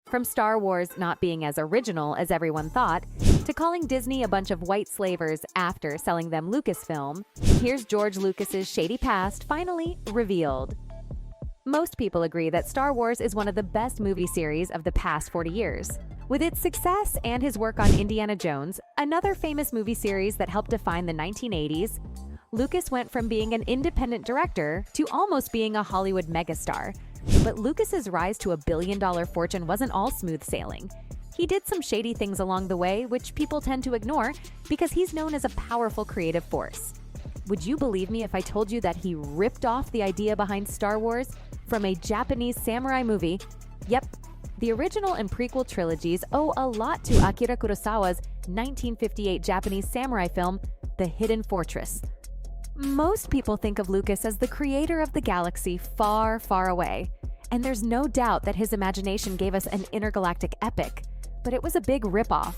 From Star Wars not being as original as everyone thought, to calling Disney a bunch of white slavers after selling them Lucasfilm, here's George Lucas's shady past finally revealed. Most people agree that Star Wars is one of the best movie series of the past 40 years. With its success and his work on Indiana Jones, another famous movie series that helped define the 1980s, Lucas went from being an independent director to almost being a Hollywood megastar. But Lucas's rise to a billion-dollar fortune wasn't all smooth sailing. He did some shady things along the way, which people tend to ignore because he's known as a powerful creative force. Would you believe me if I told you that he ripped off the idea behind Star Wars from a Japanese samurai movie? Yep, the original and prequel trilogies owe a lot to Akira Kurosawa's 1958 Japanese samurai film, The Hidden Fortress. Most people think of Lucas as the creator of the galaxy far, far away, and there's no doubt that his imagination gave us an intergalactic epic, but it was a big ripoff.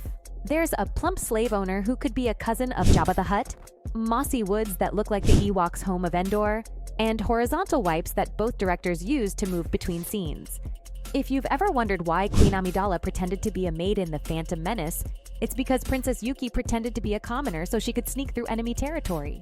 There's a plump slave owner who could be a cousin of Jabba the Hutt, mossy woods that look like the Ewoks' home of Endor, and horizontal wipes that both directors used to move between scenes. If you've ever wondered why Queen Amidala pretended to be a maid in The Phantom Menace, it's because Princess Yuki pretended to be a commoner so she could sneak through enemy territory.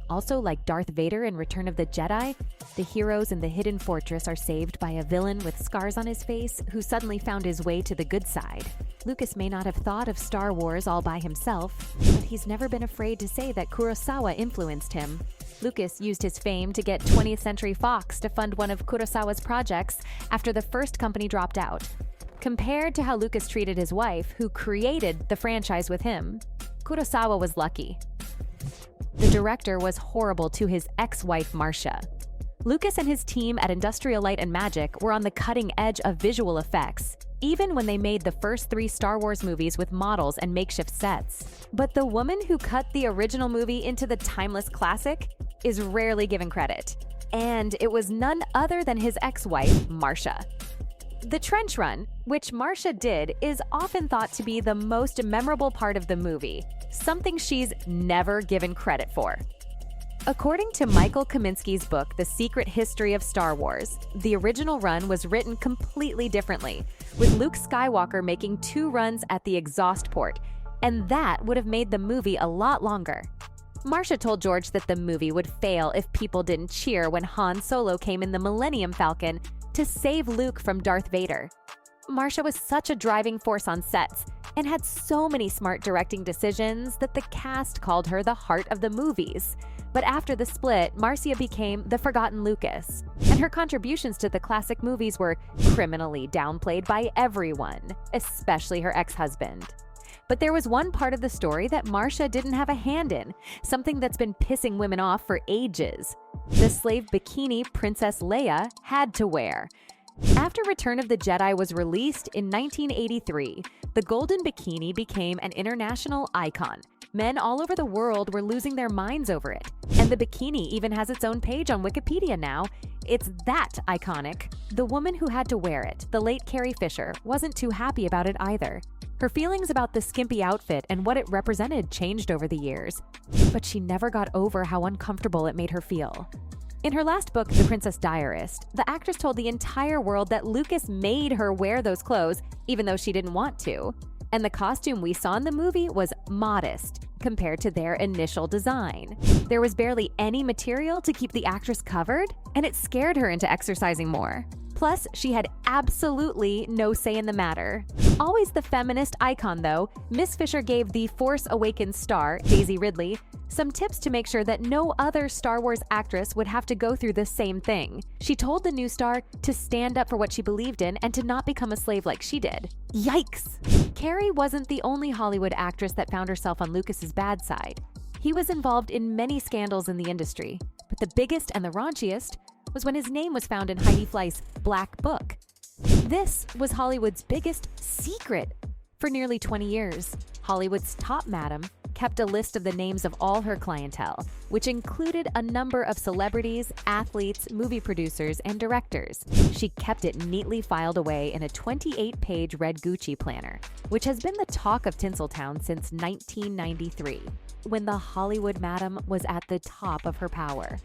Also, like Darth Vader in Return of the Jedi, the heroes in the Hidden Fortress are saved by a villain with scars on his face who suddenly found his way to the good side. Lucas may not have thought of Star Wars all by himself, but he's never been afraid to say that Kurosawa influenced him. Lucas used his fame to get 20th Century Fox to fund one of Kurosawa's projects after the first company dropped out. Compared to how Lucas treated his wife, who created the franchise with him, Kurosawa was lucky. The director was horrible to his ex-wife Marcia. Lucas and his team at Industrial Light and Magic were on the cutting edge of visual effects, even when they made the first 3 Star Wars movies with models and makeshift sets. But the woman who cut the original movie into the timeless classic is rarely given credit. And it was none other than his ex-wife, Marcia. The trench run, which Marcia did, is often thought to be the most memorable part of the movie, something she's never given credit for. According to Michael Kaminsky's book, The Secret History of Star Wars, the original run was written completely differently, with Luke Skywalker making 2 runs at the exhaust port, and that would have made the movie a lot longer. Marcia told George that the movie would fail if people didn't cheer when Han Solo came in the Millennium Falcon to save Luke from Darth Vader. Marcia was such a driving force on sets and had so many smart directing decisions that the cast called her the heart of the movies. But after the split, Marcia became the forgotten Lucas, and her contributions to the classic movies were criminally downplayed by everyone, especially her ex-husband. But there was one part of the story that Marcia didn't have a hand in, something that's been pissing women off for ages. The slave bikini Princess Leia had to wear. After Return of the Jedi was released in 1983, the golden bikini became an international icon. Men all over the world were losing their minds over it. And the bikini even has its own page on Wikipedia now. It's that iconic. The woman who had to wear it, the late Carrie Fisher, wasn't too happy about it either. Her feelings about the skimpy outfit and what it represented changed over the years, but she never got over how uncomfortable it made her feel. In her last book, The Princess Diarist, the actress told the entire world that Lucas made her wear those clothes, even though she didn't want to. And the costume we saw in the movie was modest compared to their initial design. There was barely any material to keep the actress covered, and it scared her into exercising more. Plus, she had absolutely no say in the matter. Always the feminist icon, though, Miss Fisher gave the Force Awakens star, Daisy Ridley, some tips to make sure that no other Star Wars actress would have to go through the same thing. She told the new star to stand up for what she believed in and to not become a slave like she did. Yikes! Carrie wasn't the only Hollywood actress that found herself on Lucas's bad side. He was involved in many scandals in the industry, but the biggest and the raunchiest was when his name was found in Heidi Fleiss' Black Book. This was Hollywood's biggest secret. For nearly 20 years, Hollywood's top madam kept a list of the names of all her clientele, which included a number of celebrities, athletes, movie producers, and directors. She kept it neatly filed away in a 28-page red Gucci planner, which has been the talk of Tinseltown since 1993, when the Hollywood madam was at the top of her power.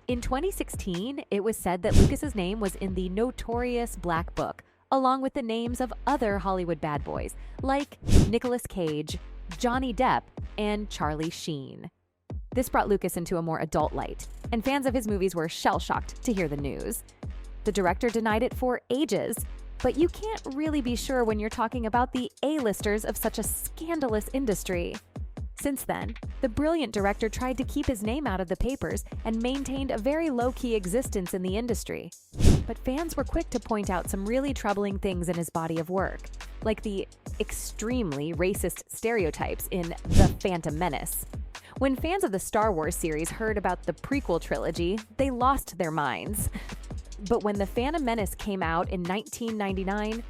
In 2016, it was said that Lucas's name was in the notorious Black Book, along with the names of other Hollywood bad boys like Nicolas Cage, Johnny Depp, and Charlie Sheen. This brought Lucas into a more adult light, and fans of his movies were shell-shocked to hear the news. The director denied it for ages, but you can't really be sure when you're talking about the A-listers of such a scandalous industry. Since then, the brilliant director tried to keep his name out of the papers and maintained a very low-key existence in the industry. But fans were quick to point out some really troubling things in his body of work, like the extremely racist stereotypes in The Phantom Menace. When fans of the Star Wars series heard about the prequel trilogy, they lost their minds. But when The Phantom Menace came out in 1999,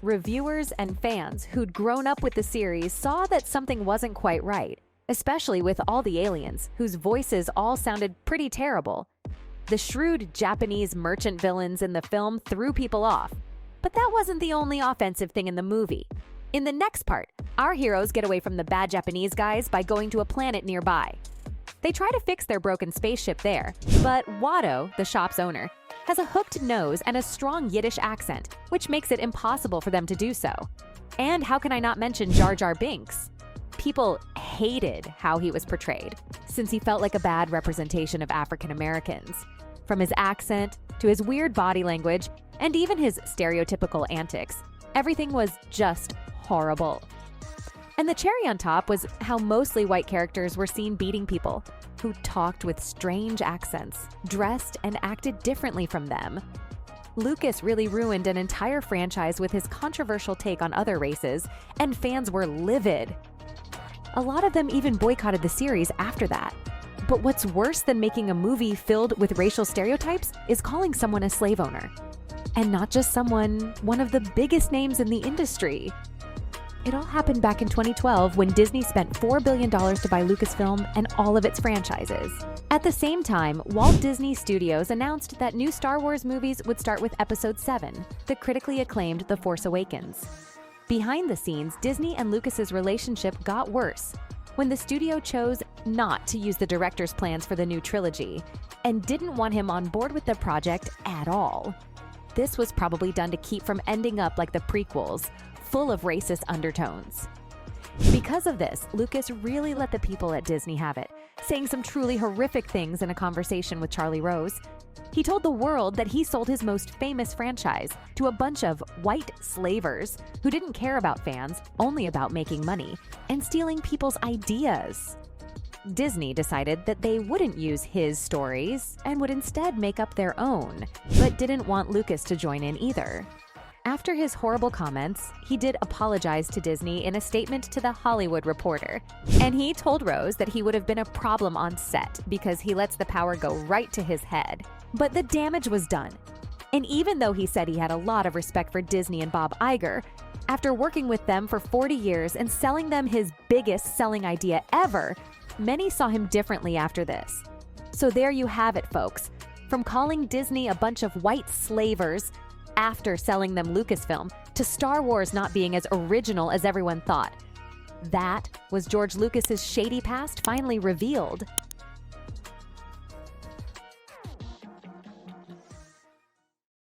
reviewers and fans who'd grown up with the series saw that something wasn't quite right, especially with all the aliens, whose voices all sounded pretty terrible. The shrewd Japanese merchant villains in the film threw people off, but that wasn't the only offensive thing in the movie. In the next part, our heroes get away from the bad Japanese guys by going to a planet nearby. They try to fix their broken spaceship there, but Watto, the shop's owner, has a hooked nose and a strong Yiddish accent, which makes it impossible for them to do so. And how can I not mention Jar Jar Binks? People hated how he was portrayed, since he felt like a bad representation of African Americans. From his accent to his weird body language and even his stereotypical antics, everything was just horrible. And the cherry on top was how mostly white characters were seen beating people who talked with strange accents, dressed and acted differently from them. Lucas really ruined an entire franchise with his controversial take on other races, and fans were livid. A lot of them even boycotted the series after that. But what's worse than making a movie filled with racial stereotypes is calling someone a slave owner. And not just someone, one of the biggest names in the industry. It all happened back in 2012 when Disney spent $4 billion to buy Lucasfilm and all of its franchises. At the same time, Walt Disney Studios announced that new Star Wars movies would start with Episode 7, the critically acclaimed The Force Awakens. Behind the scenes, Disney and Lucas's relationship got worse when the studio chose not to use the director's plans for the new trilogy and didn't want him on board with the project at all. This was probably done to keep from ending up like the prequels, full of racist undertones. Because of this, Lucas really let the people at Disney have it, saying some truly horrific things in a conversation with Charlie Rose. He told the world that he sold his most famous franchise to a bunch of white slavers who didn't care about fans, only about making money, and stealing people's ideas. Disney decided that they wouldn't use his stories and would instead make up their own, but didn't want Lucas to join in either. After his horrible comments, he did apologize to Disney in a statement to The Hollywood Reporter, and he told Rose that he would have been a problem on set because he lets the power go right to his head. But the damage was done. And even though he said he had a lot of respect for Disney and Bob Iger, after working with them for 40 years and selling them his biggest selling idea ever, many saw him differently after this. So there you have it, folks. From calling Disney a bunch of white slavers after selling them Lucasfilm, to Star Wars not being as original as everyone thought. That was George Lucas's shady past finally revealed.